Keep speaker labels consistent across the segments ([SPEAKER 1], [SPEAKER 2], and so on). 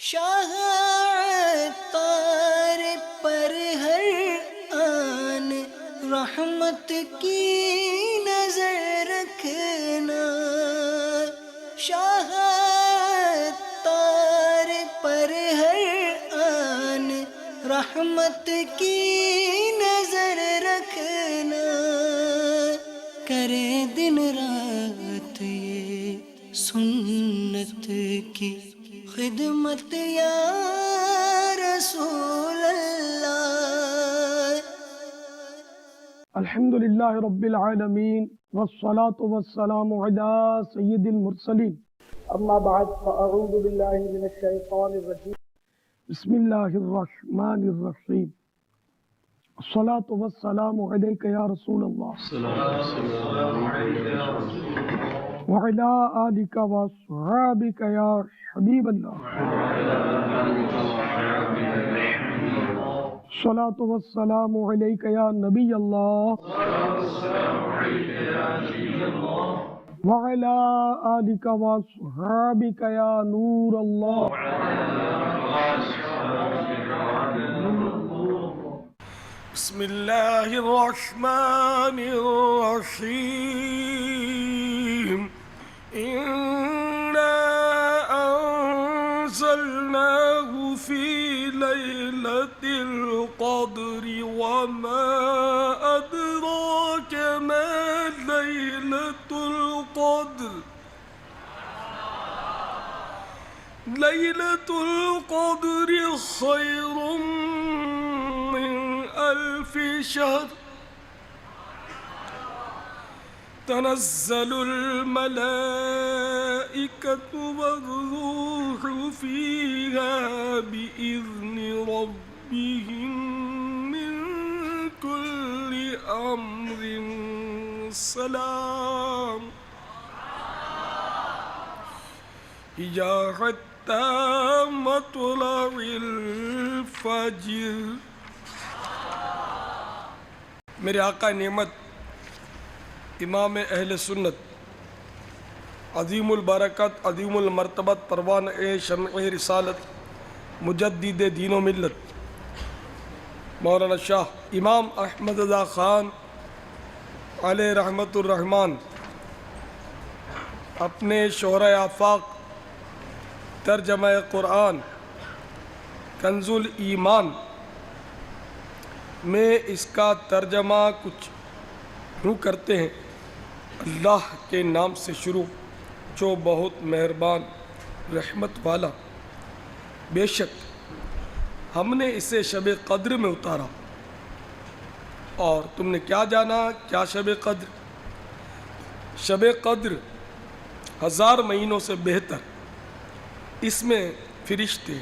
[SPEAKER 1] شاہ عطار پر ہر آن رحمت کی نظر رکھنا، شاہ عطار پر ہر آن رحمت کی نظر رکھنا، کرے دن رات یہ سنت کی خدمت یا رسول اللہ۔
[SPEAKER 2] الحمد للہ رب العالمین والصلاة والسلام علی سید المرسلین، اما بعد فاعوذ باللہ من الشیطان الرجیم، بسم اللہ الرحمن الرحیم، الصلاة والسلام علیک یا رسول اللہ وعلی آلک واصحابک یا حبیب اللہ، الصلاة والسلام علیک یا نبی اللہ وعلی آلک واصحابک یا نور اللہ۔
[SPEAKER 3] بسم اللہ الرحمن الرحیم، انا انزلناه فی لیلۃ القدر وما ادراک ما لیلۃ القدر، لیلۃ القدر خیر من ألف شهر، تنزل الملائكة والروح فيها بإذن ربهم من كل أمر سلام، هي حتى مطلع الفجر۔ میرے آقا نعمت امام اہل سنت عظیم البرکت عظیم المرتبت پروان شمع رسالت مجدد دین و ملت مولانا شاہ امام احمد رضا خان علیہ رحمت الرحمن اپنے شہرۂ آفاق ترجمہ قرآن کنز الایمان میں اس کا ترجمہ کچھ یوں کرتے ہیں۔ اللہ کے نام سے شروع جو بہت مہربان رحمت والا، بے شک ہم نے اسے شب قدر میں اتارا، اور تم نے کیا جانا کیا شب قدر؟ شب قدر 1000 مہینوں سے بہتر، اس میں فرشتے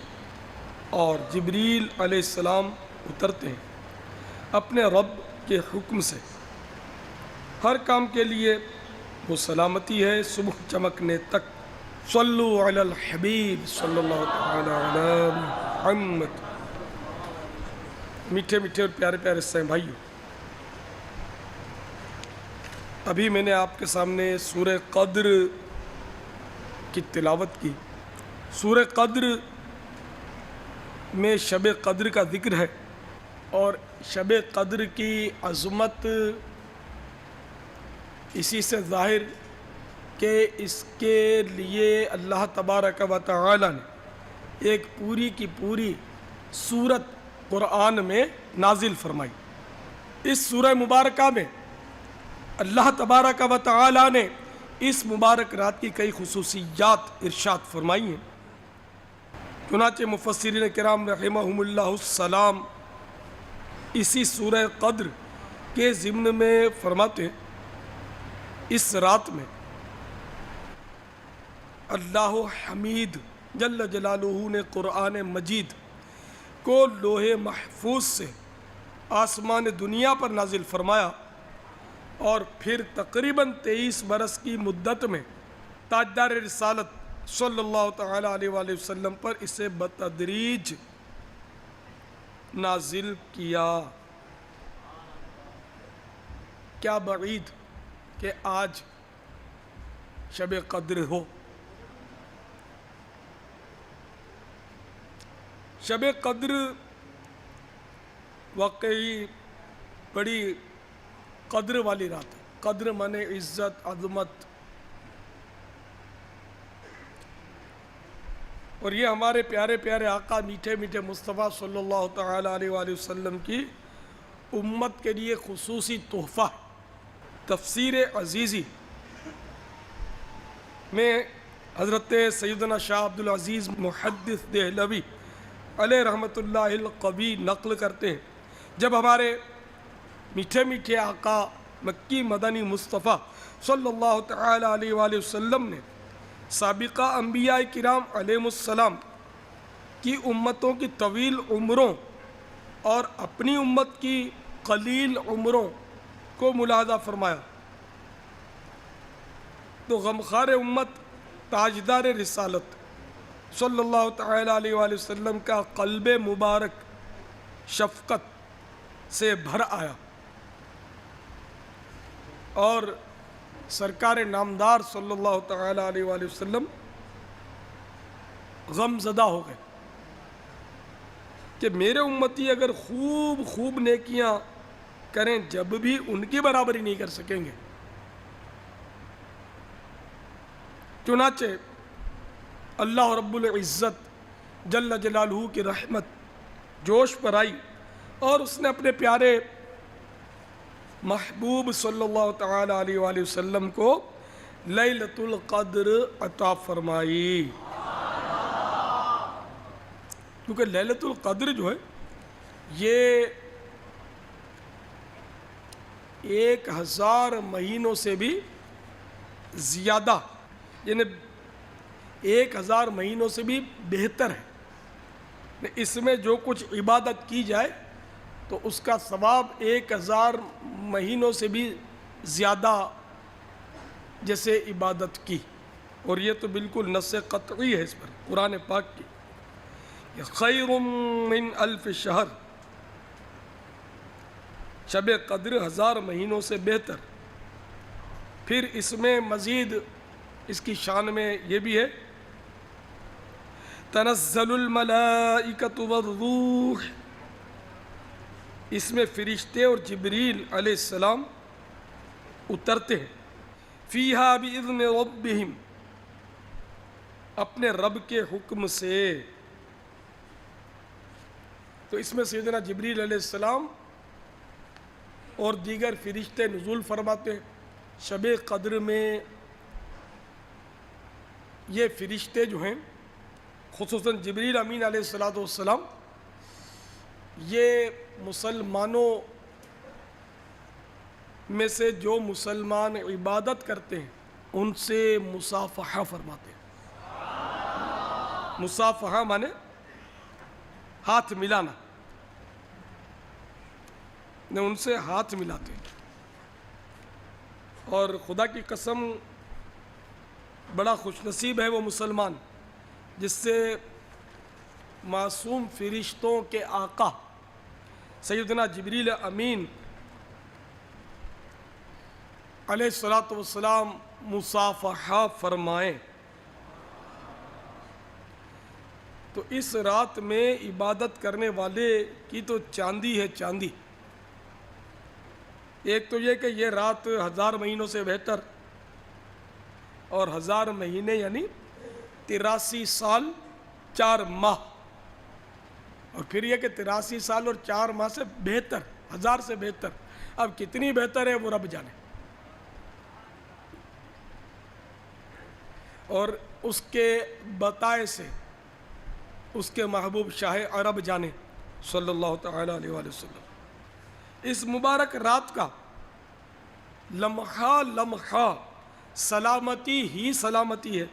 [SPEAKER 3] اور جبریل علیہ السلام اترتے ہیں اپنے رب کے حکم سے، ہر کام کے لیے وہ سلامتی ہے صبح چمکنے تک۔ صلو علی الحبیب صلی اللہ تعالی علی محمد۔ میٹھے میٹھے اور پیارے پیارے سائیں بھائیوں، ابھی میں نے آپ کے سامنے سورہ قدر کی تلاوت کی۔ سورہ قدر میں شب قدر کا ذکر ہے، اور شب قدر کی عظمت اسی سے ظاہر کہ اس کے لیے اللہ تبارک و تعالی نے ایک پوری کی پوری سورت قرآن میں نازل فرمائی۔ اس سورہ مبارکہ میں اللہ تبارک و تعالی نے اس مبارک رات کی کئی خصوصیات ارشاد فرمائی ہیں۔ چنانچہ مفسرین کرام رحمہم اللہ السلام اسی سورہ قدر کے ضمن میں فرماتے ہیں، اس رات میں اللہ حمید جل جلالہ نے قرآن مجید کو لوح محفوظ سے آسمان دنیا پر نازل فرمایا، اور پھر تقریباً 23 برس کی مدت میں تاجدار رسالت صلی اللہ تعالی علیہ وآلہ وسلم پر اسے بتدریج نازل کیا۔ کیا بعید کہ آج شب قدر ہو۔ شب قدر واقعی بڑی قدر والی رات ہے. قدر مانے عزت، عظمت. اور یہ ہمارے پیارے پیارے آقا میٹھے میٹھے مصطفیٰ صلی اللہ تعالیٰ علیہ وآلہ وسلم کی امت کے لیے خصوصی تحفہ. تفسیر عزیزی میں حضرت سیدنا شاہ عبدالعزیز محدث دہلوی علیہ رحمۃ اللہ القوی نقل کرتے ہیں، جب ہمارے میٹھے میٹھے آقا مکی مدنی مصطفیٰ صلی اللہ تعالیٰ علیہ وآلہ وسلم نے سابقہ انبیاء کرام علیہ السلام کی امتوں کی طویل عمروں اور اپنی امت کی قلیل عمروں کو ملاحظہ فرمایا تو غمخوار امت تاجدار رسالت صلی اللہ تعالیٰ علیہ وآلہ وسلم کا قلب مبارک شفقت سے بھر آیا اور سرکار نامدار صلی اللہ تعالیٰ علیہ وآلہ وسلم غم زدہ ہو گئے کہ میرے امتی اگر خوب نیکیاں کریں جب بھی ان کی برابری نہیں کر سکیں گے. چنانچہ اللہ رب العزت جل جلالہ کی رحمت جوش پر آئی اور اس نے اپنے پیارے محبوب صلی اللہ تعالیٰ علیہ وآلہ وسلم کو لیلۃ القدر عطا فرمائی. کیونکہ لیلۃ القدر جو ہے یہ 1000 مہینوں سے بھی زیادہ، یعنی 1000 مہینوں سے بھی بہتر ہے. اس میں جو کچھ عبادت کی جائے تو اس کا ثواب 1000 مہینوں سے بھی زیادہ جیسے عبادت کی. اور یہ تو بالکل نص قطعی ہے اس پر قرآن پاک کی، خیر من 1000 شہر، شب قدر 1000 مہینوں سے بہتر. پھر اس میں مزید اس کی شان میں یہ بھی ہے تنزل الملائکۃ والروح، اس میں فرشتے اور جبریل علیہ السلام اترتے ہیں. فیہا بإذن ربہم، اپنے رب کے حکم سے. تو اس میں سیدنا جبریل علیہ السلام اور دیگر فرشتے نزول فرماتے ہیں. شب قدر میں یہ فرشتے جو ہیں خصوصاً جبریل امین علیہ السلام یہ مسلمانوں میں سے جو مسلمان عبادت کرتے ہیں ان سے مصافحہ فرماتے ہیں. مصافحہ مانے ہاتھ ملانا، ان سے ہاتھ ملاتے ہیں. اور خدا کی قسم بڑا خوش نصیب ہے وہ مسلمان جس سے معصوم فرشتوں کے آقا سیدنا جبریل امین علیہ السلام مصافحہ فرمائیں. تو اس رات میں عبادت کرنے والے کی تو چاندی ہے چاندی. ایک تو یہ کہ یہ رات 1000 مہینوں سے بہتر، اور 1000 مہینے یعنی 83 سال 4 ماہ، اور پھر یہ کہ 83 سال اور 4 ماہ سے بہتر، 1000 سے بہتر. اب کتنی بہتر ہے وہ رب جانے. اور اس کے بتائے سے اس کے محبوب شاہ عرب جانے صلی اللہ تعالیٰ علیہ وآلہ وسلم. اس مبارک رات کا لمحہ لمحہ سلامتی ہی سلامتی ہے،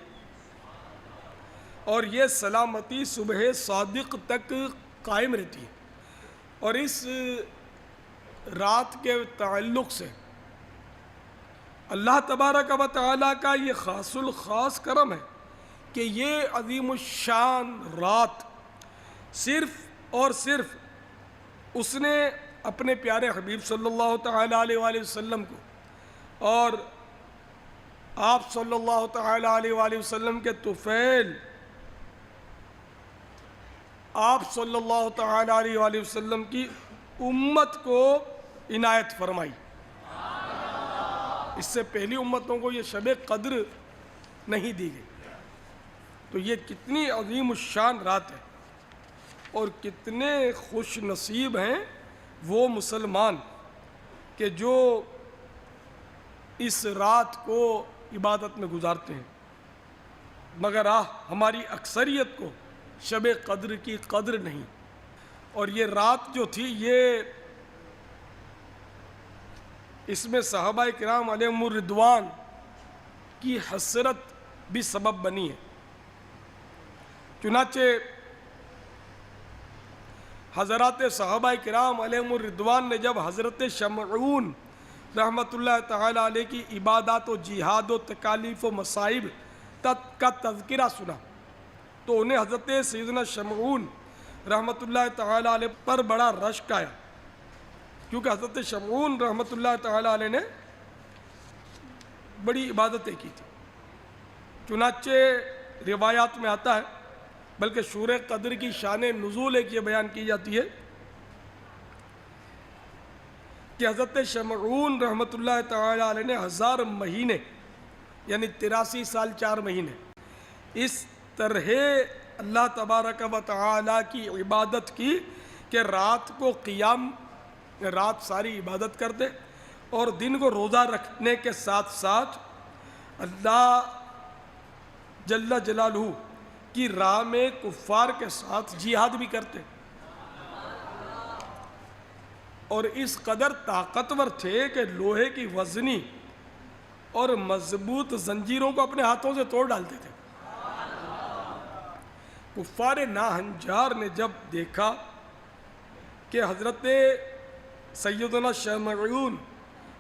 [SPEAKER 3] اور یہ سلامتی صبح صادق تک قائم رہتی ہے. اور اس رات کے تعلق سے اللہ تبارک و تعالیٰ کا یہ خاص الخاص کرم ہے کہ یہ عظیم الشان رات صرف اور صرف اس نے اپنے پیارے حبیب صلی اللہ تعالیٰ علیہ وآلہ وسلم کو اور آپ صلی اللہ تعالیٰ علیہ وآلہ وسلم کے طفیل آپ صلی اللہ تعالی علیہ وآلہ وسلم کی امت کو عنایت فرمائی۔ اس سے پہلی امتوں کو یہ شب قدر نہیں دی گئی۔ تو یہ کتنی عظیم الشان رات ہے، اور کتنے خوش نصیب ہیں وہ مسلمان کہ جو اس رات کو عبادت میں گزارتے ہیں۔ مگر ہماری اکثریت کو شب قدر کی قدر نہیں۔ اور یہ رات جو تھی، یہ اس میں صحابہ کرام علیہم الرضوان کی حسرت بھی سبب بنی ہے۔ چنانچہ حضرات صحابہ کرام علیہم الرضوان نے جب حضرت شمعون رحمۃ اللہ تعالی علیہ کی عبادات و جہاد و تکالیف و مصائب کا تذکرہ سنا، تو انہیں حضرت سیدنا شمعون رحمۃ اللہ تعالی علیہ پر بڑا رشک آیا، کیونکہ حضرت شمعون رحمۃ اللہ تعالی علیہ نے بڑی عبادتیں کی تھی۔ چنانچہ روایات میں آتا ہے، بلکہ شورِ قدر کی شان نزول ایک یہ بیان کی جاتی ہے کہ حضرت شمعون رحمۃ اللہ تعالی علیہ نے 1000 مہینے یعنی 83 سال 4 مہینے اس طرح اللہ تبارک و تعالی کی عبادت کی کہ رات کو قیام، رات ساری عبادت کرتے، اور دن کو روزہ رکھنے کے ساتھ ساتھ اللہ جل جلالہ کی راہ میں کفار کے ساتھ جہاد بھی کرتے، اور اس قدر طاقتور تھے کہ لوہے کی وزنی اور مضبوط زنجیروں کو اپنے ہاتھوں سے توڑ ڈالتے تھے۔ کفار ناہنجار نے جب دیکھا کہ حضرت سیدنا شمعون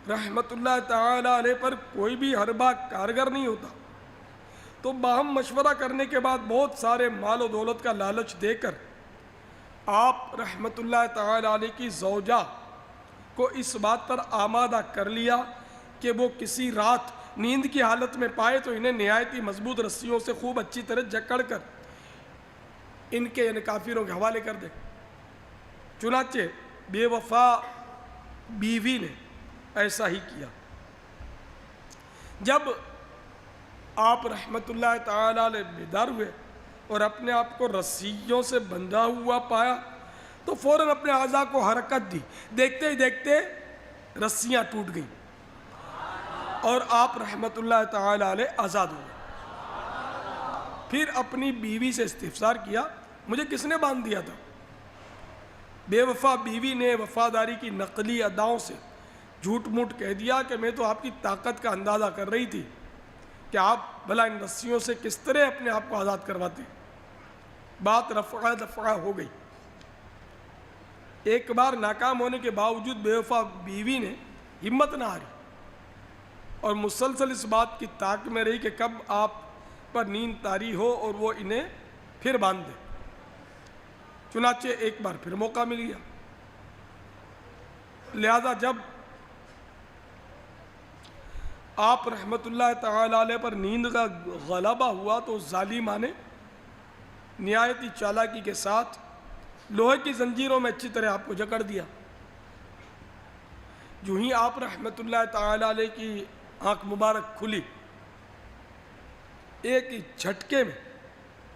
[SPEAKER 3] رحمت اللہ تعالی علیہ پر کوئی بھی حربہ کارگر نہیں ہوتا، تو باہم مشورہ کرنے کے بعد بہت سارے مال و دولت کا لالچ دے کر آپ رحمت اللہ تعالی علیہ کی زوجہ کو اس بات پر آمادہ کر لیا کہ وہ کسی رات نیند کی حالت میں پائے تو انہیں نہایتی مضبوط رسیوں سے خوب اچھی طرح جکڑ کر ان کے یعنی کافروں کے حوالے کر دے۔ چنانچہ بے وفا بیوی نے ایسا ہی کیا۔ جب آپ رحمت اللہ تعالی علیہ بیدار ہوئے اور اپنے آپ کو رسیوں سے بندھا ہوا پایا تو فوراً اپنے اعضاء کو حرکت دی، دیکھتے ہی دیکھتے رسیاں ٹوٹ گئیں اور آپ رحمت اللہ تعالی علیہ آزاد ہوئے۔ پھر اپنی بیوی سے استفسار کیا، مجھے کس نے باندھ دیا تھا؟ بے وفا بیوی نے وفاداری کی نقلی اداؤں سے جھوٹ موٹ کہہ دیا کہ میں تو آپ کی طاقت کا اندازہ کر رہی تھی کہ آپ بھلا ان رسیوں سے کس طرح اپنے آپ کو آزاد کرواتے۔ بات رفع دفع ہو گئی۔ ایک بار ناکام ہونے کے باوجود بے وفا بیوی نے ہمت نہ ہاری اور مسلسل اس بات کی تاک میں رہی کہ کب آپ پر نیند طاری ہو اور وہ انہیں پھر باندھ دے۔ چنانچہ ایک بار پھر موقع مل گیا، لہذا جب آپ رحمت اللہ تعالی علیہ پر نیند کا غلبہ ہوا تو ظالمہ نے نہایتی چالاکی کے ساتھ لوہے کی زنجیروں میں اچھی طرح آپ کو جکڑ دیا۔ جو ہی آپ رحمت اللہ تعالی علیہ کی آنکھ مبارک کھلی، ایک ہی جھٹکے میں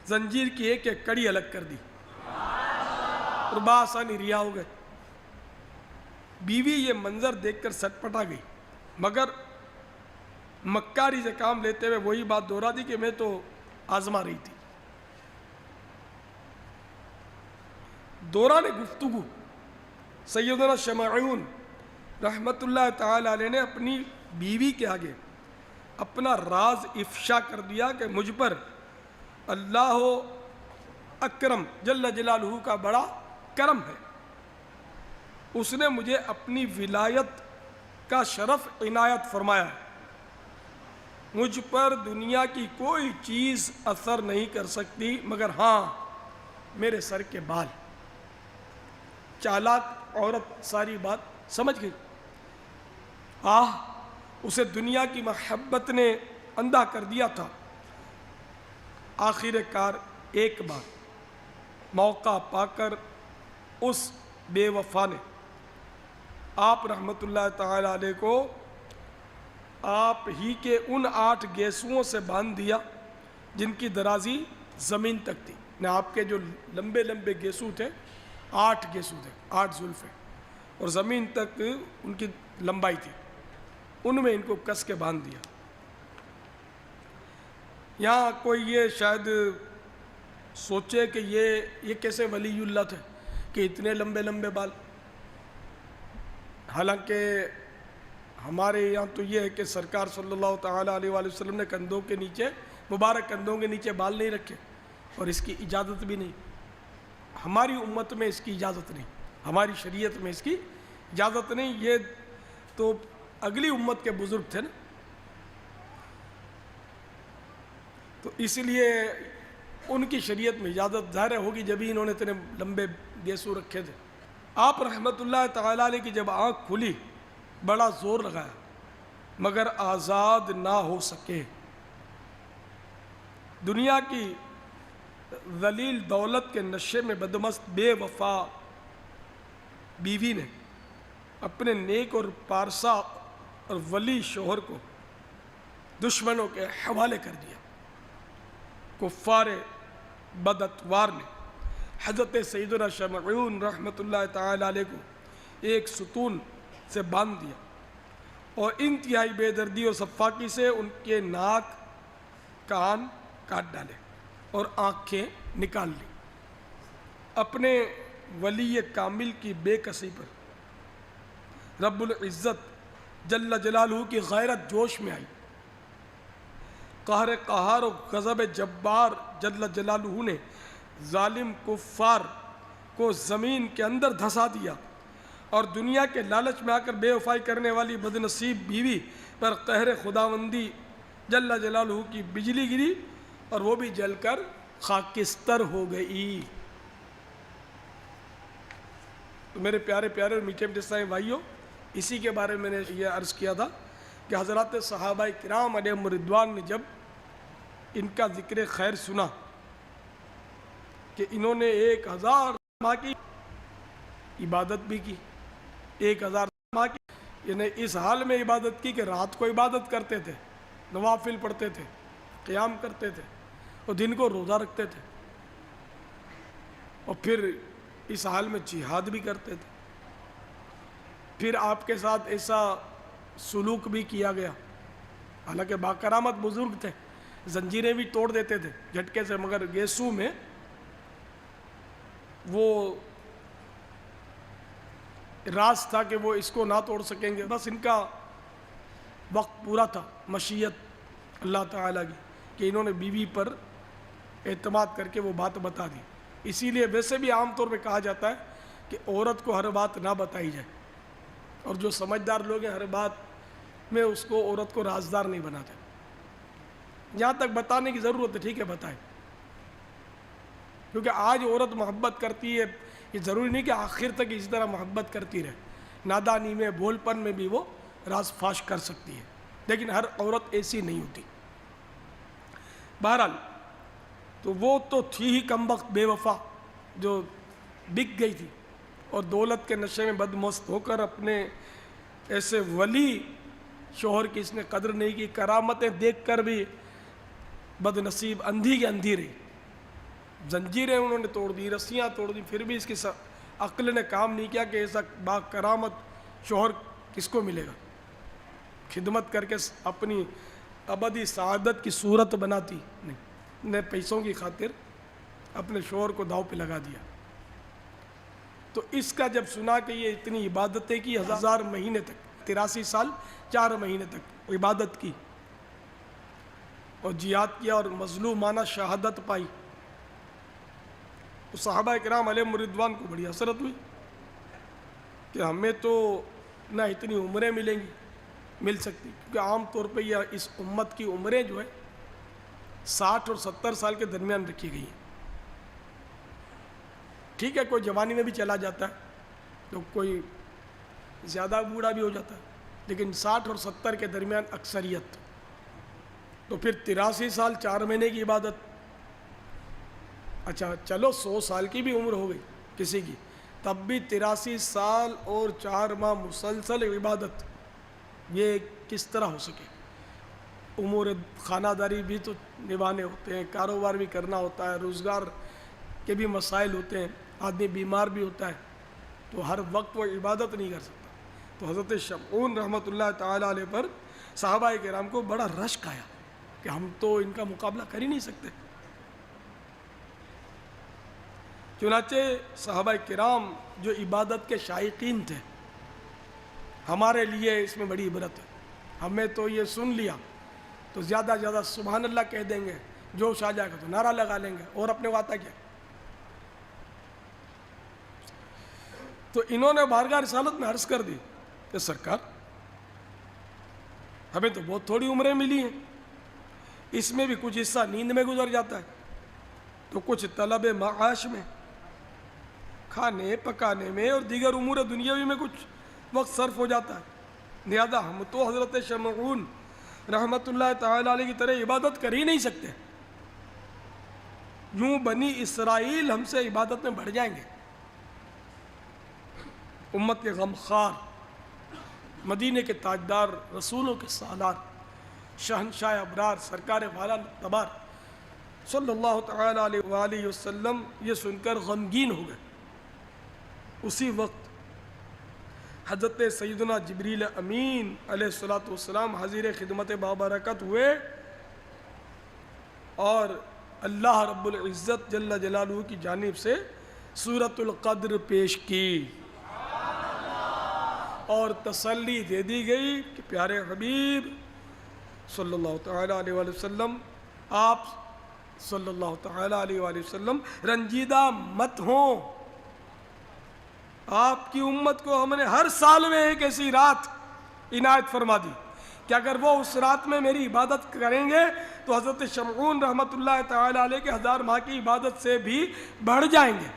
[SPEAKER 3] زنجیر کی ایک ایک کڑی الگ کر دی اور بآسانی رہا ہو گئے۔ بیوی یہ منظر دیکھ کر سٹ پٹا گئی، مگر مکاری سے کام لیتے ہوئے وہی بات دوہرا دی کہ میں تو آزما رہی تھی۔ دوران گفتگو سیدنا شمعون رحمت اللہ تعالی علیہ نے اپنی بیوی کے آگے اپنا راز افشا کر دیا کہ مجھ پر اللہ اکرم جل جلالہ کا بڑا کرم ہے، اس نے مجھے اپنی ولایت کا شرف عنایت فرمایا ہے، مجھ پر دنیا کی کوئی چیز اثر نہیں کر سکتی مگر ہاں میرے سر کے بال۔ چالاک عورت ساری بات سمجھ گئی۔ اسے دنیا کی محبت نے اندھا کر دیا تھا۔ آخر کار ایک بار موقع پا کر اس بے وفا نے آپ رحمۃ اللہ تعالی علیہ کو آپ ہی کے ان 8 گیسوؤں سے باندھ دیا جن کی درازی زمین تک تھی. آپ کے جو لمبے لمبے گیسو تھے 8 گیسو تھے, 8 زلفیں, اور زمین تک ان کی لمبائی تھی, ان میں ان کو کس کے باندھ دیا. یہاں کوئی یہ شاید سوچے کہ یہ کیسے ولی اللہ تھے کہ اتنے لمبے لمبے بال. حالانکہ ہمارے یہاں تو یہ ہے کہ سرکار صلی اللہ تعالیٰ علیہ وآلہ وسلم نے کندھوں کے نیچے, مبارک کندھوں کے نیچے بال نہیں رکھے, اور اس کی اجازت بھی نہیں. ہماری امت میں اس کی اجازت نہیں, ہماری شریعت میں اس کی اجازت نہیں. یہ تو اگلی امت کے بزرگ تھے نا, تو اس لیے ان کی شریعت میں اجازت ظاہر ہوگی جب ہی انہوں نے اتنے لمبے گیسو رکھے تھے. آپ رحمۃ اللہ تعالیٰ علیہ کی جب آنکھ کھلی بڑا زور لگایا مگر آزاد نہ ہو سکے. دنیا کی ذلیل دولت کے نشے میں بدمست بے وفا بیوی نے اپنے نیک اور پارسا اور ولی شوہر کو دشمنوں کے حوالے کر دیا. کفار بداتوار نے حضرت سیدنا شمعون رحمۃ اللہ تعالی علیہ کو ایک ستون سے باندھ دیا اور انتہائی بے دردی اور صفاقی سے ان کے ناک, کان کاٹ ڈالے اور آنکھیں نکال لی. اپنے ولی کامل کی بے کسی پر رب العزت جل جلالہ کی غیرت جوش میں آئی. قہر و غضب جبار جل جلالہ نے ظالم کفار کو زمین کے اندر دھسا دیا اور دنیا کے لالچ میں آ کر بے وفائی کرنے والی بدنصیب بیوی پر قہر خداوندی جل جلالہ کی بجلی گری اور وہ بھی جل کر خاکستر ہو گئی. تو میرے پیارے پیارے اور میٹھے میٹھے اسلامی بھائیوں, اسی کے بارے میں نے یہ عرض کیا تھا کہ حضرات صحابہ کرام علیہم رضوان نے جب ان کا ذکر خیر سنا کہ انہوں نے 1000 ماہ کی عبادت بھی کی, 1000 ماہ کی, یعنی اس حال میں عبادت کی کہ رات کو عبادت کرتے تھے, نوافل پڑھتے تھے, قیام کرتے تھے, اور دن کو روزہ رکھتے تھے, اور پھر اس حال میں جہاد بھی کرتے تھے. پھر آپ کے ساتھ ایسا سلوک بھی کیا گیا, حالانکہ باکرامت بزرگ تھے, زنجیریں بھی توڑ دیتے تھے جھٹکے سے, مگر گیسو میں وہ راز تھا کہ وہ اس کو نہ توڑ سکیں گے. بس ان کا وقت پورا تھا, مشیت اللہ تعالیٰ کی, کہ انہوں نے بیوی پر اعتماد کر کے وہ بات بتا دی. اسی لیے ویسے بھی عام طور پہ کہا جاتا ہے کہ عورت کو ہر بات نہ بتائی جائے, اور جو سمجھدار لوگ ہیں ہر بات میں اس کو عورت کو رازدار نہیں بناتے. جہاں تک بتانے کی ضرورت ہے ٹھیک ہے بتائیں, کیونکہ آج عورت محبت کرتی ہے, یہ ضروری نہیں کہ آخر تک اسی طرح محبت کرتی رہے, نادانی میں بھول پن میں بھی وہ راز فاش کر سکتی ہے, لیکن ہر عورت ایسی نہیں ہوتی. بہرحال تو وہ تو تھی ہی کم وقت بے وفا جو بک گئی تھی, اور دولت کے نشے میں بدمست ہو کر اپنے ایسے ولی شوہر کی اس نے قدر نہیں کی. کرامتیں دیکھ کر بھی بدنصیب اندھی کی اندھی رہی, زنجیریں انہوں نے توڑ دی, رسیاں توڑ دی, پھر بھی اس کی عقل نے کام نہیں کیا کہ ایسا با کرامت شوہر کس کو ملے گا. خدمت کر کے اپنی ابدی سعادت کی صورت بناتی نہیں, نے پیسوں کی خاطر اپنے شوہر کو داؤ پہ لگا دیا. تو اس کا جب سنا کہ یہ اتنی عبادتیں کی 1000 مہینے تک, 83 سال 4 مہینے تک عبادت کی اور جہاد کیا اور مظلومانہ شہادت پائی, تو صحابہ کرام علیہم رضوان کو بڑی حسرت ہوئی کہ ہمیں تو نہ اتنی عمریں ملیں گی, مل سکتی, کیونکہ عام طور پہ یہ اس امت کی عمریں جو ہے 60 اور 70 سال کے درمیان رکھی گئی ہیں. ٹھیک ہے کوئی جوانی میں بھی چلا جاتا ہے, تو کوئی زیادہ بوڑھا بھی ہو جاتا ہے, لیکن 60 اور 70 کے درمیان اکثریت. تو پھر 83 سال 4 مہینے کی عبادت, اچھا چلو 100 سال کی بھی عمر ہو گئی کسی کی، تب بھی 83 سال اور 4 ماہ مسلسل عبادت، یہ کس طرح ہو سکے؟ امور خانہ داری بھی تو نبھانے ہوتے ہیں، کاروبار بھی کرنا ہوتا ہے، روزگار کے بھی مسائل ہوتے ہیں، آدمی بیمار بھی ہوتا ہے، تو ہر وقت وہ عبادت نہیں کر سکتا۔ تو حضرت شمعون رحمۃ اللہ تعالیٰ علیہ پر صحابہ کرام کو بڑا رشک آیا کہ ہم تو ان کا مقابلہ کر ہی نہیں سکتے۔ چنانچہ صحابہ کرام جو عبادت کے شائقین تھے، ہمارے لیے اس میں بڑی عبرت ہے۔ ہمیں تو یہ سن لیا تو زیادہ زیادہ سبحان اللہ کہہ دیں گے، جوش آ جائے گا تو نعرہ لگا لیں گے، اور اپنے کو آتا کیا؟ تو انہوں نے بارگاہ رسالت میں عرض کر دی کہ سرکار ہمیں تو بہت تھوڑی عمریں ملی ہیں، اس میں بھی کچھ حصہ نیند میں گزر جاتا ہے، تو کچھ طلب معاش میں، کھانے پکانے میں اور دیگر امور دنیاوی میں کچھ وقت صرف ہو جاتا ہے، لہذا ہم تو حضرت شمعون رحمۃ اللہ تعالیٰ علیہ کی طرح عبادت کر ہی نہیں سکتے، یوں بنی اسرائیل ہم سے عبادت میں بڑھ جائیں گے۔ امت کے غمخوار، مدینے کے تاجدار، رسولوں کے سالار، شہنشاہ ابرار، سرکار والا تبار صلی اللہ تعالیٰ علیہ وآلہ وسلم یہ سن کر غمگین ہو گئے۔ اسی وقت حضرت سیدنا جبریل امین علیہ الصلوۃ والسلام حاضر خدمت بابرکت ہوئے اور اللہ رب العزت جل جلالہ کی جانب سے سورۃ القدر پیش کی اور تسلی دے دی گئی کہ پیارے حبیب صلی اللہ تعالیٰ علیہ وآلہ وسلم، آپ صلی اللہ تعالیٰ علیہ وآلہ وسلم رنجیدہ مت ہوں، آپ کی امت کو ہم نے ہر سال میں ایک ایسی رات عنایت فرما دی کہ اگر وہ اس رات میں میری عبادت کریں گے تو حضرت شمعون رحمۃ اللہ تعالیٰ علیہ کے 1000 ماہ کی عبادت سے بھی بڑھ جائیں گے۔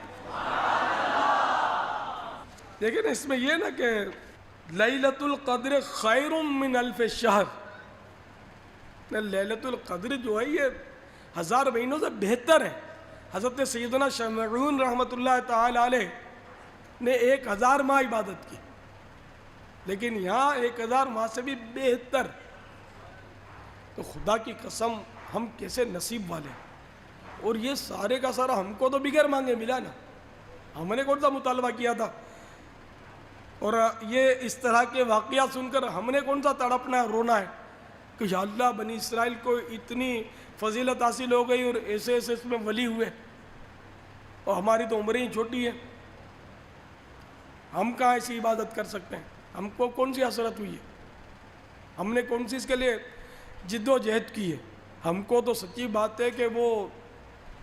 [SPEAKER 3] لیکن اس میں یہ نا کہ لیلۃ القدر خیر من الف شہر، لیلۃ القدر جو ہے یہ 1000 مہینوں سے بہتر ہے۔ حضرت سیدنا شمعون رحمۃ اللہ تعالیٰ علیہ نے 1000 ماہ عبادت کی، لیکن یہاں 1000 ماہ سے بھی بہتر۔ تو خدا کی قسم ہم کیسے نصیب والے ہیں، اور یہ سارے کا سارا ہم کو تو بغیر مانگے ملا نا، ہم نے کون سا مطالبہ کیا تھا، اور یہ اس طرح کے واقعات سن کر ہم نے کون سا تڑپنا ہے، رونا ہے کہ یا اللہ بنی اسرائیل کو اتنی فضیلت حاصل ہو گئی اور ایسے ایسے اس میں ولی ہوئے، اور ہماری تو عمریں ہی چھوٹی ہیں، ہم کہاں ایسی عبادت کر سکتے ہیں، ہم کو کون سی حسرت ہوئی ہے، ہم نے کون سی اس کے لیے جد و جہد کی ہے۔ ہم کو تو سچی بات ہے کہ وہ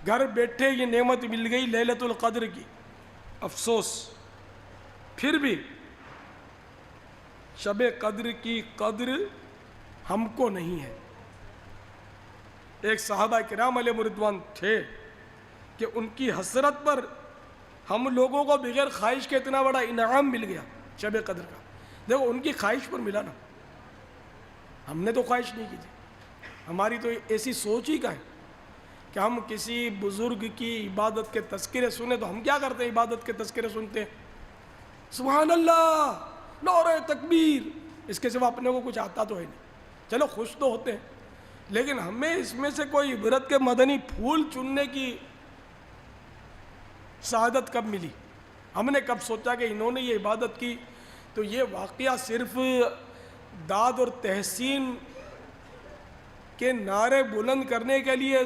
[SPEAKER 3] گھر بیٹھے یہ نعمت مل گئی لیلۃ القدر کی، افسوس پھر بھی شب قدر کی قدر ہم کو نہیں ہے۔ ایک صحابہ کرام علیہ رضوان تھے کہ ان کی حسرت پر ہم لوگوں کو بغیر خواہش کے اتنا بڑا انعام مل گیا شب قدر کا، دیکھو ان کی خواہش پر ملا نا، ہم نے تو خواہش نہیں کی تھی، ہماری تو ایسی سوچ ہی کا ہے کہ ہم کسی بزرگ کی عبادت کے تذکرے سنیں تو ہم کیا کرتے ہیں، عبادت کے تذکرے سنتے ہیں سبحان اللہ نعرہ تکبیر، اس کے سوا اپنے کو کچھ آتا تو ہے نہیں، چلو خوش تو ہوتے ہیں، لیکن ہمیں اس میں سے کوئی عبرت کے مدنی پھول چننے کی سعادت کب ملی، ہم نے کب سوچا کہ انہوں نے یہ عبادت کی تو یہ واقعہ صرف داد اور تحسین کے نعرے بلند کرنے کے لیے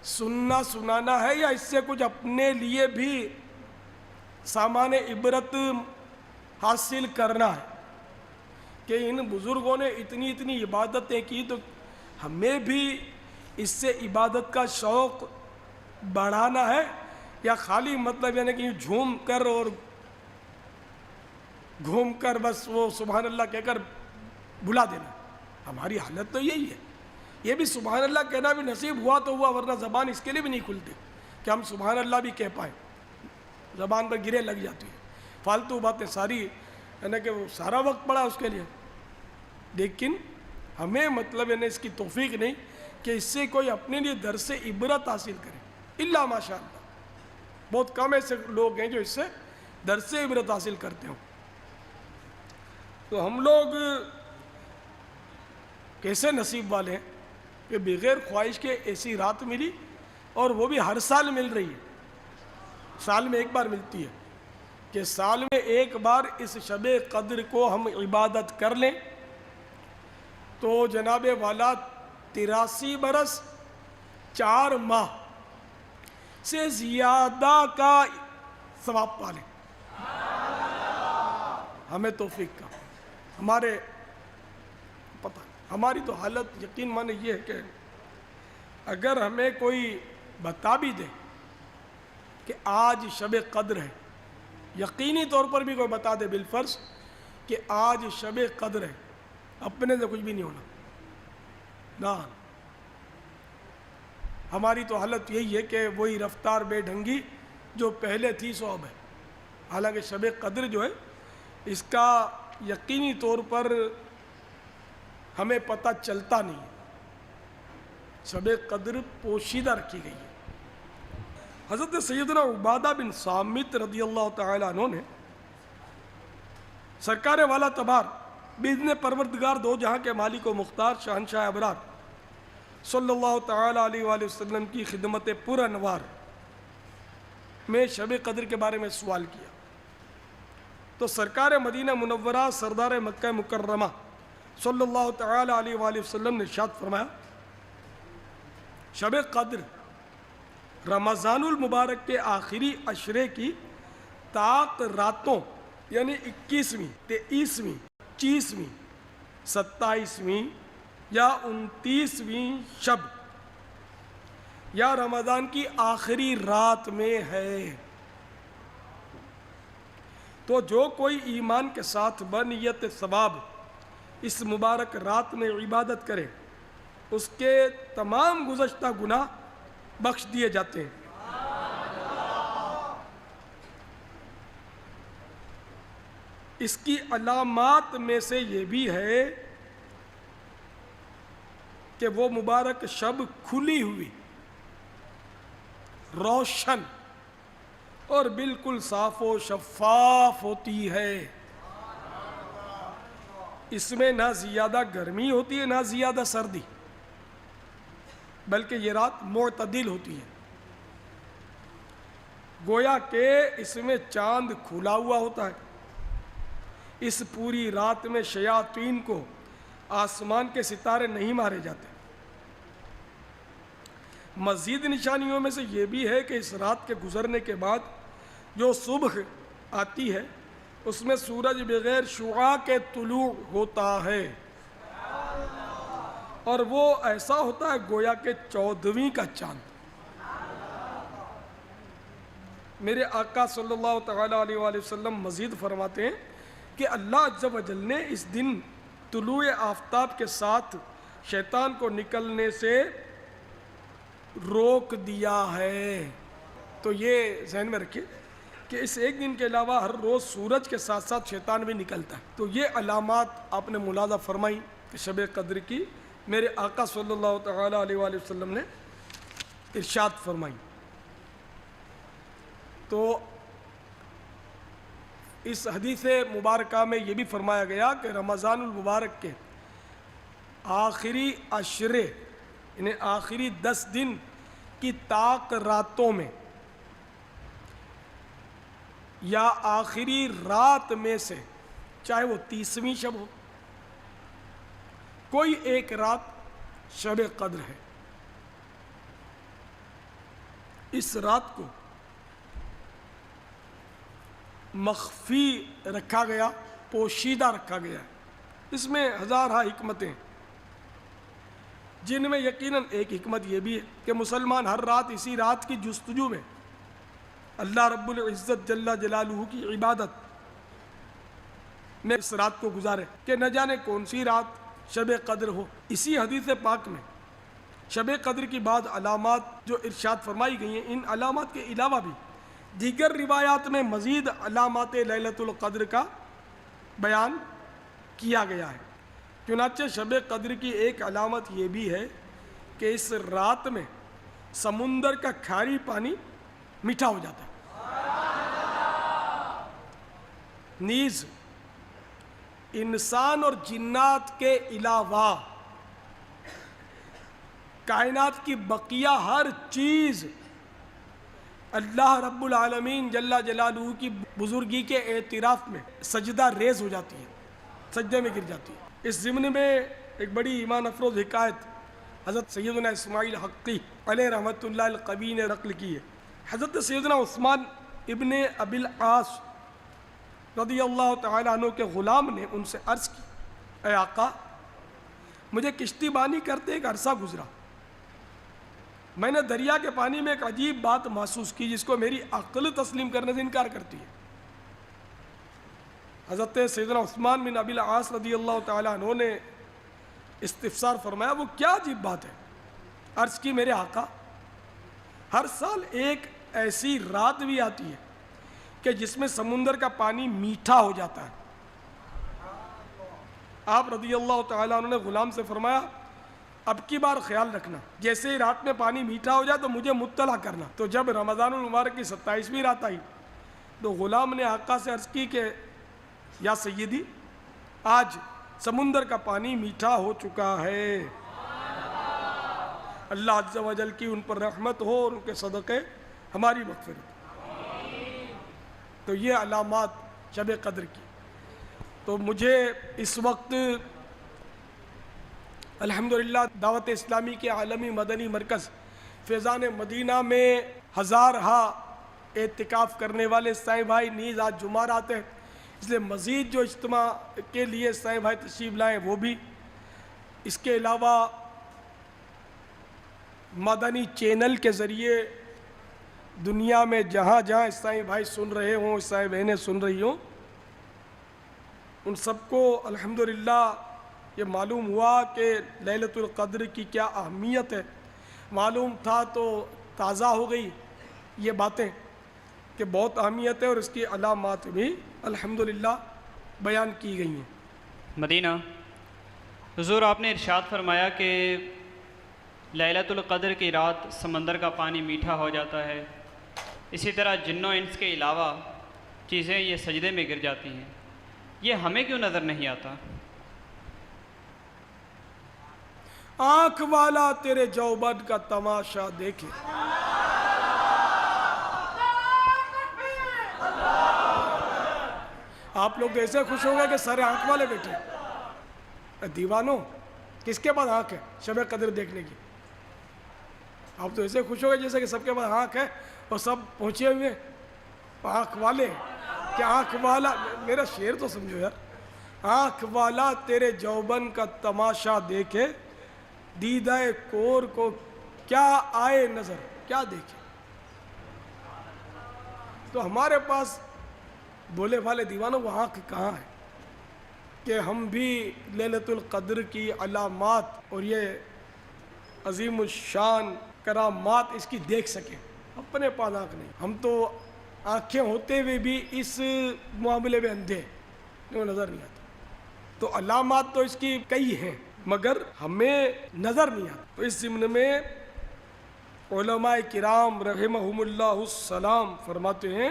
[SPEAKER 3] سننا سنانا ہے، یا اس سے کچھ اپنے لیے بھی سامان عبرت حاصل کرنا ہے کہ ان بزرگوں نے اتنی اتنی عبادتیں کی تو ہمیں بھی اس سے عبادت کا شوق بڑھانا ہے، یا خالی مطلب یعنی کہ جھوم کر اور گھوم کر بس وہ سبحان اللہ کہہ کر بلا دینا۔ ہماری حالت تو یہی ہے، یہ بھی سبحان اللہ کہنا بھی نصیب ہوا تو ہوا، ورنہ زبان اس کے لیے بھی نہیں کھلتی کہ ہم سبحان اللہ بھی کہہ پائیں، زبان پر گرے لگ جاتی ہے، فالتو باتیں ساری، یعنی کہ وہ سارا وقت پڑا اس کے لیے، لیکن ہمیں مطلب یعنی اس کی توفیق نہیں کہ اس سے کوئی اپنے لیے درس عبرت حاصل کرے۔ الا ماشاء اللہ، بہت کم ایسے لوگ ہیں جو اس سے درس عبرت حاصل کرتے ہوں۔ تو ہم لوگ کیسے نصیب والے ہیں کہ بغیر خواہش کے ایسی رات ملی، اور وہ بھی ہر سال مل رہی ہے، سال میں ایک بار ملتی ہے، کہ سال میں ایک بار اس شب قدر کو ہم عبادت کر لیں تو جناب والا 83 برس 4 ماہ سے زیادہ کا ثواب پالیں۔ ہمیں توفیق کا، ہمارے پتہ ہماری تو حالت یقین مانے یہ ہے کہ اگر ہمیں کوئی بتا بھی دے کہ آج شب قدر ہے، یقینی طور پر بھی کوئی بتا دے بالفرض کہ آج شب قدر ہے، اپنے سے کچھ بھی نہیں ہونا، نہ ہماری تو حالت یہی ہے کہ وہی رفتار بے ڈھنگی جو پہلے تھی سو اب ہے۔ حالانکہ شب قدر جو ہے اس کا یقینی طور پر ہمیں پتہ چلتا نہیں ہے، شب قدر پوشیدہ رکھی گئی ہے۔ حضرت سیدنا عبادہ بن صامت رضی اللہ تعالیٰ عنہ نے سرکار والا تبار باذن پروردگار دو جہاں کے مالک و مختار شہنشاہ ابرار صلی اللہ تعالیٰ علیہ وآلہ وسلم کی خدمت پر انوار میں شب قدر کے بارے میں سوال کیا تو سرکار مدینہ منورہ سردار مکہ مکرمہ صلی اللہ تعالیٰ علیہ وآلہ وسلم نے ارشاد فرمایا، شب قدر رمضان المبارک کے آخری عشرے کی طاق راتوں یعنی 21ویں، 23ویں، 25ویں، 27ویں یا 29ویں شب یا رمضان کی آخری رات میں ہے۔ تو جو کوئی ایمان کے ساتھ بنیت ثواب اس مبارک رات میں عبادت کرے اس کے تمام گزشتہ گناہ بخش دیے جاتے ہیں۔ اس کی علامات میں سے یہ بھی ہے کہ وہ مبارک شب کھلی ہوئی، روشن اور بالکل صاف و شفاف ہوتی ہے۔ اس میں نہ زیادہ گرمی ہوتی ہے نہ زیادہ سردی، بلکہ یہ رات معتدل ہوتی ہے، گویا کہ اس میں چاند کھلا ہوا ہوتا ہے۔ اس پوری رات میں شیاطین کو آسمان کے ستارے نہیں مارے جاتے۔ مزید نشانیوں میں سے یہ بھی ہے کہ اس رات کے گزرنے کے بعد جو صبح آتی ہے اس میں سورج بغیر شعاع کے طلوع ہوتا ہے، اور وہ ایسا ہوتا ہے گویا کہ 14ویں کا چاند۔ میرے آقا صلی اللہ تعالیٰ علیہ وآلہ وسلم مزید فرماتے ہیں کہ اللہ عز و جل نے اس دن طلوع آفتاب کے ساتھ شیطان کو نکلنے سے روک دیا ہے۔ تو یہ ذہن میں رکھیں کہ اس ایک دن کے علاوہ ہر روز سورج کے ساتھ ساتھ شیطان بھی نکلتا ہے۔ تو یہ علامات آپ نے ملاحظہ فرمائی کہ شب قدر کی میرے آقا صلی اللہ تعالیٰ علیہ وآلہ وسلم نے ارشاد فرمائی۔ تو اس حدیث مبارکہ میں یہ بھی فرمایا گیا کہ رمضان المبارک کے آخری عشرے یعنی آخری 10 دن کی طاق راتوں میں یا آخری رات میں سے، چاہے وہ 30ویں شب ہو، کوئی ایک رات شب قدر ہے۔ اس رات کو مخفی رکھا گیا، پوشیدہ رکھا گیا ہے۔ اس میں ہزارہ حکمتیں، جن میں یقیناً ایک حکمت یہ بھی ہے کہ مسلمان ہر رات اسی رات کی جستجو میں اللہ رب العزت جل جلالہ کی عبادت میں اس رات کو گزارے، کہ نہ جانے کون سی رات شب قدر ہو۔ اسی حدیث پاک میں شب قدر کی بعض علامات جو ارشاد فرمائی گئی ہیں، ان علامات کے علاوہ بھی دیگر روایات میں مزید علامات لیلۃ القدر کا بیان کیا گیا ہے۔ چنانچہ شب قدر کی ایک علامت یہ بھی ہے کہ اس رات میں سمندر کا کھاری پانی میٹھا ہو جاتا ہے۔ نیز انسان اور جنات کے علاوہ کائنات کی بقیہ ہر چیز اللہ رب العالمین جل جلالہ کی بزرگی کے اعتراف میں سجدہ ریز ہو جاتی ہے، سجدے میں گر جاتی ہے۔ اس ضمن میں ایک بڑی ایمان افروز حکایت حضرت سیدنا اسماعیل حقی علیہ رحمۃ اللہ القوی نے نقل کی ہے۔ حضرت سیدنا عثمان ابن ابی العاص رضی اللہ تعالیٰ عنہ کے غلام نے ان سے عرض کی، اے آقا، مجھے کشتی بانی کرتے ایک عرصہ گزرا، میں نے دریا کے پانی میں ایک عجیب بات محسوس کی جس کو میری عقل تسلیم کرنے سے انکار کرتی ہے۔ حضرت سیدنا عثمان بن ابی العاص رضی اللہ تعالیٰ عنہ نے استفسار فرمایا، وہ کیا عجیب بات ہے؟ عرض کی، میرے آقا، ہر سال ایک ایسی رات بھی آتی ہے کہ جس میں سمندر کا پانی میٹھا ہو جاتا ہے۔ آپ رضی اللہ تعالیٰ عنہ نے غلام سے فرمایا، اب کی بار خیال رکھنا، جیسے ہی رات میں پانی میٹھا ہو جائے تو مجھے مطلع کرنا۔ تو جب رمضان المبارک کی 27ویں رات آئی تو غلام نے آقا سے عرض کی کہ یا سیدی، آج سمندر کا پانی میٹھا ہو چکا ہے، اللہ عز و جل کی ان پر رحمت ہو اور ان کے صدقے ہماری مغفرت۔ تو یہ علامات شب قدر کی۔ تو مجھے اس وقت الحمدللہ دعوت اسلامی کے عالمی مدنی مرکز فیضان مدینہ میں ہزارہا اعتکاف کرنے والے سائیں بھائی نیز آج جمعرات ہیں، اس لیے مزید جو اجتماع کے لیے سائیں بھائی تشریف لائیں وہ بھی، اس کے علاوہ مدنی چینل کے ذریعے دنیا میں جہاں جہاں عیسائی بھائی سن رہے ہوں، عیسائی بہنیں سن رہی ہوں، ان سب کو الحمدللہ یہ معلوم ہوا کہ لیلۃ القدر کی کیا اہمیت ہے۔ معلوم تھا تو تازہ ہو گئی یہ باتیں کہ بہت اہمیت ہے، اور اس کی علامات بھی الحمدللہ بیان کی گئی ہیں۔
[SPEAKER 4] مدینہ حضور، آپ نے ارشاد فرمایا کہ لیلۃ القدر کی رات سمندر کا پانی میٹھا ہو جاتا ہے، اسی طرح جن و انس کے علاوہ چیزیں یہ سجدے میں گر جاتی ہیں، یہ ہمیں کیوں نظر نہیں آتا؟
[SPEAKER 3] آنکھ والا تیرے جوبن کا تماشا دیکھے، آپ لوگ تو ایسے خوش ہو گئے کہ سارے آنکھ والے بیٹھے۔ دیوانوں، کس کے پاس آنکھ ہے شب قدر دیکھنے کی؟ آپ تو ایسے خوش ہو گئے جیسے کہ سب کے پاس آنکھ ہے اور سب پہنچے ہوئے آنکھ والے۔ کیا آنکھ والا، میرا شعر تو سمجھو یار، آنکھ والا تیرے جوبن کا تماشا دیکھے، دیدہ کور کو کیا آئے نظر، کیا دیکھے۔ تو ہمارے پاس بولے والے دیوانوں وہ آنکھ کہاں ہے کہ ہم بھی لیلۃ القدر کی علامات اور یہ عظیم الشان کرامات اس کی دیکھ سکیں؟ اپنے پاس آنکھ نہیں، ہم تو آنکھیں ہوتے ہوئے بھی اس معاملے میں اندھے ہیں، نظر نہیں آتا۔ تو علامات تو اس کی کئی ہیں مگر ہمیں نظر نہیں آتا۔ تو اس ضمن میں علماء کرام رحمہم اللہ السلام فرماتے ہیں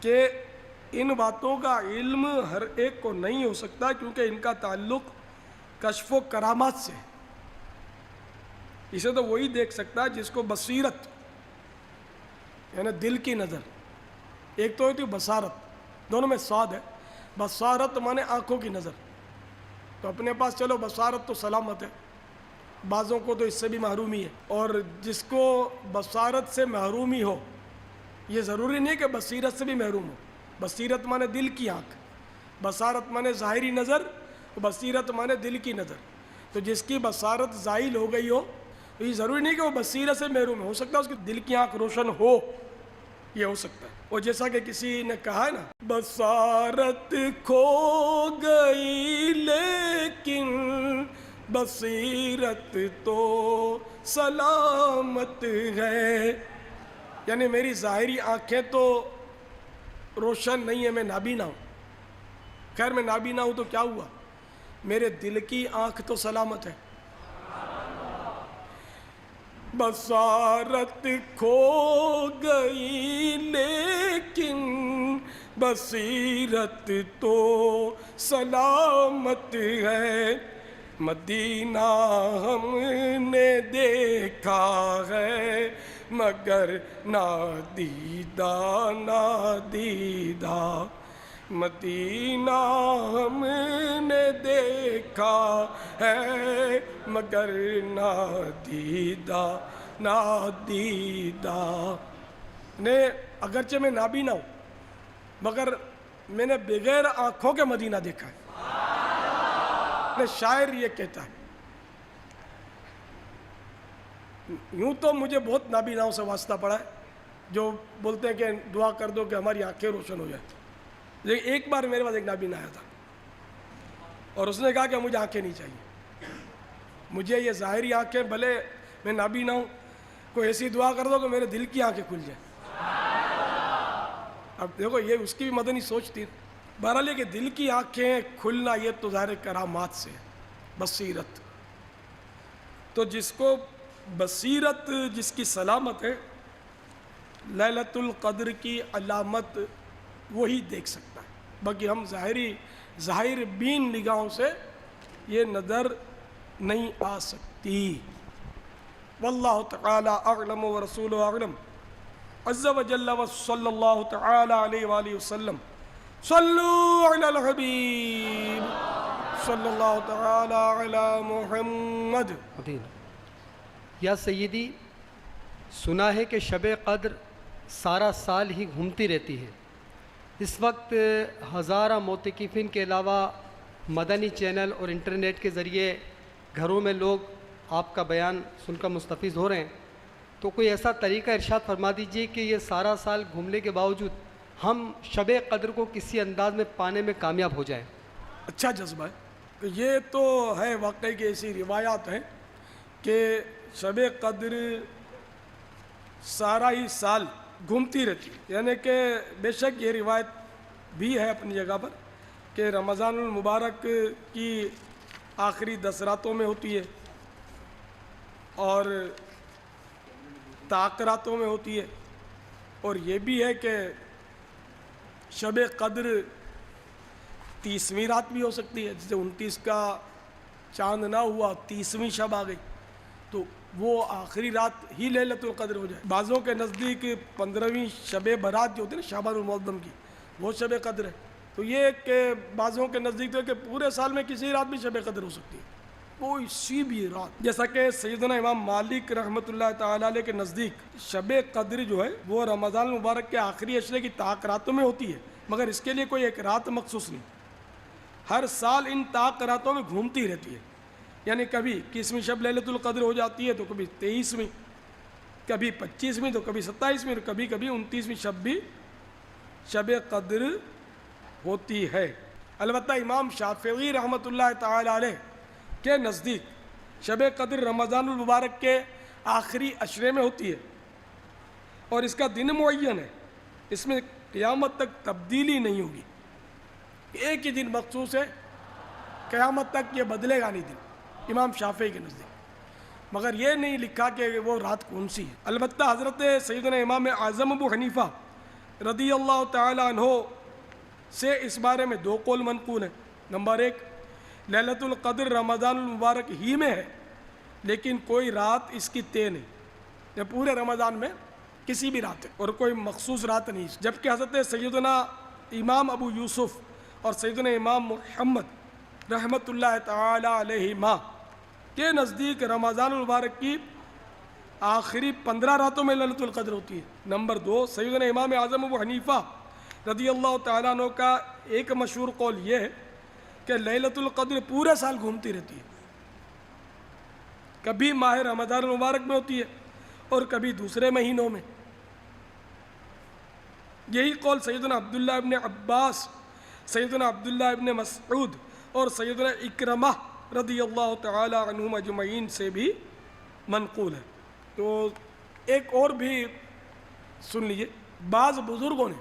[SPEAKER 3] کہ ان باتوں کا علم ہر ایک کو نہیں ہو سکتا، کیونکہ ان کا تعلق کشف و کرامات سے ہے۔ اسے تو وہی دیکھ سکتا ہے جس کو بصیرت، یعنی دل کی نظر، ایک تو ہوتی ہے بصارت، دونوں میں صاد ہے۔ بصارت مانے آنکھوں کی نظر، تو اپنے پاس چلو بصارت تو سلامت ہے، بعضوں کو تو اس سے بھی محرومی ہے، اور جس کو بصارت سے محرومی ہو یہ ضروری نہیں کہ بصیرت سے بھی محروم ہو۔ بصیرت مانے دل کی آنکھ، بصارت مانے ظاہری نظر، بصیرت مانے دل کی نظر۔ تو جس کی بصارت زائل ہو گئی ہو تو یہ ضروری نہیں کہ وہ بصیرت سے محروم ہو سکتا ہے اس کی دل کی آنکھ روشن ہو، یہ ہو سکتا ہے۔ اور جیسا کہ کسی نے کہا ہے نا، بصارت کھو گئی لیکن بصیرت تو سلامت ہے، یعنی میری ظاہری آنکھیں تو روشن نہیں ہے، میں نابینا ہوں۔ خیر میں نابینا ہوں تو کیا ہوا، میرے دل کی آنکھ تو سلامت ہے۔ بصارت کھو گئی لیکن بصیرت تو سلامت ہے، مدینہ ہم نے دیکھا ہے مگر نادیدہ نادیدہ، مدینہ ہم نے دیکھا ہے مگر نادیدہ نادیدہ۔ نے اگرچہ میں نابینا ہوں مگر میں نے بغیر آنکھوں کے مدینہ دیکھا ہے۔ نے شاعر یہ کہتا ہے، یوں تو مجھے بہت نابیناؤں سے واسطہ پڑا ہے جو بولتے ہیں کہ دعا کر دو کہ ہماری آنکھیں روشن ہو جائیں، لیکن ایک بار میرے پاس ایک نابینا آیا تھا اور اس نے کہا کہ مجھے آنکھیں نہیں چاہیے، مجھے یہ ظاہری آنکھیں، بھلے میں نابینا ہوں، کوئی ایسی دعا کر دو کہ میرے دل کی آنکھیں کھل جائیں۔ اب دیکھو یہ اس کی بھی مدنی سوچ تھی۔ بہرحال یہ کہ دل کی آنکھیں کھلنا یہ تو ظاہر کرامات سے ہے، بصیرت، تو جس کو بصیرت، جس کی سلامت ہے، لیلۃ القدر کی علامت وہی دیکھ سکتا ہے، باقی ہم ظاہر بین نگاہوں سے یہ نظر نہیں آ سکتی۔ واللہ تعالی اعلم ورسولہ اعلم، عز وجل وصلی اللہ تعالی علیہ وآلہ وسلم۔ صلو علی الحبیب صلی اللہ تعالی علی محمد۔
[SPEAKER 5] یا سیدی، سنا ہے کہ شب قدر سارا سال ہی گھومتی رہتی ہے۔ اس وقت ہزارہ معتکفین کے علاوہ مدنی چینل اور انٹرنیٹ کے ذریعے گھروں میں لوگ آپ کا بیان سن کر مستفیض ہو رہے ہیں، تو کوئی ایسا طریقہ ارشاد فرما دیجئے کہ یہ سارا سال گھومنے کے باوجود ہم شب قدر کو کسی انداز میں پانے میں کامیاب ہو جائیں۔
[SPEAKER 3] اچھا جذبہ ہے کہ یہ تو ہے، واقعی کہ ایسی روایات ہیں کہ شب قدر سارا ہی سال گھومتی رہتی ہے، یعنی کہ بے شک یہ روایت بھی ہے اپنی جگہ پر کہ رمضان المبارک کی آخری 10 راتوں میں ہوتی ہے اور طاق راتوں میں ہوتی ہے، اور یہ بھی ہے کہ شب قدر 30ویں رات بھی ہو سکتی ہے، جیسے 29 کا چاند نہ ہوا 30ویں شب آ گئی تو وہ آخری رات ہی لیلۃ القدر ہو جائے۔ بعضوں کے نزدیک 15ویں شب برات جو ہوتی ہے نا شعبان المعظم کی، وہ شب قدر ہے۔ تو یہ کہ بعضوں کے نزدیک تو ہے کہ پورے سال میں کسی رات بھی شب قدر ہو سکتی ہے، کوئی سی بھی رات، جیسا کہ سیدنا امام مالک رحمۃ اللہ تعالیٰ علیہ کے نزدیک شب قدر جو ہے وہ رمضان المبارک کے آخری عشرے کی طاق راتوں میں ہوتی ہے، مگر اس کے لیے کوئی ایک رات مخصوص نہیں، ہر سال ان طاق راتوں میں گھومتی رہتی ہے، یعنی کبھی 21ویں شب لیلۃ القدر ہو جاتی ہے تو کبھی 23ویں، کبھی 25ویں، تو کبھی 27ویں، اور کبھی کبھی 29ویں شب بھی شب قدر ہوتی ہے۔ البتہ امام شافعی رحمۃ اللہ تعالیٰ علیہ کے نزدیک شب قدر رمضان المبارک کے آخری عشرے میں ہوتی ہے اور اس کا دن معین ہے، اس میں قیامت تک تبدیلی نہیں ہوگی، ایک ہی دن مخصوص ہے، قیامت تک یہ بدلے گا نہیں دن، امام شافعی کے نزدیک، مگر یہ نہیں لکھا کہ وہ رات کون سی ہے۔ البتہ حضرت سیدنا امام اعظم ابو حنیفہ رضی اللہ تعالی عنہ سے اس بارے میں 2 قول منقول ہیں۔ نمبر 1، لیلۃ القدر رمضان المبارک ہی میں ہے لیکن کوئی رات اس کی طے نہیں، یہ پورے رمضان میں کسی بھی رات ہے اور کوئی مخصوص رات نہیں، جبکہ حضرت سیدنا امام ابو یوسف اور سیدنا امام محمد رحمۃ اللہ تعالی علیہما کے نزدیک رمضان المبارک کی آخری 15 راتوں میں لیلۃ القدر ہوتی ہے۔ نمبر 2، سیدنا امام اعظم ابو حنیفہ رضی اللہ تعالیٰ عنہ کا ایک مشہور قول یہ ہے کہ لیلۃ القدر پورے سال گھومتی رہتی ہے، کبھی ماہ رمضان المبارک میں ہوتی ہے اور کبھی دوسرے مہینوں میں۔ یہی قول سیدنا عبداللہ ابن عباس، سیدنا عبداللہ ابن مسعود اور سیدنا اکرمہ رضی اللہ تعالی عنہم اجمعین سے بھی منقول ہے۔ تو ایک اور بھی سن لیجیے، بعض بزرگوں نے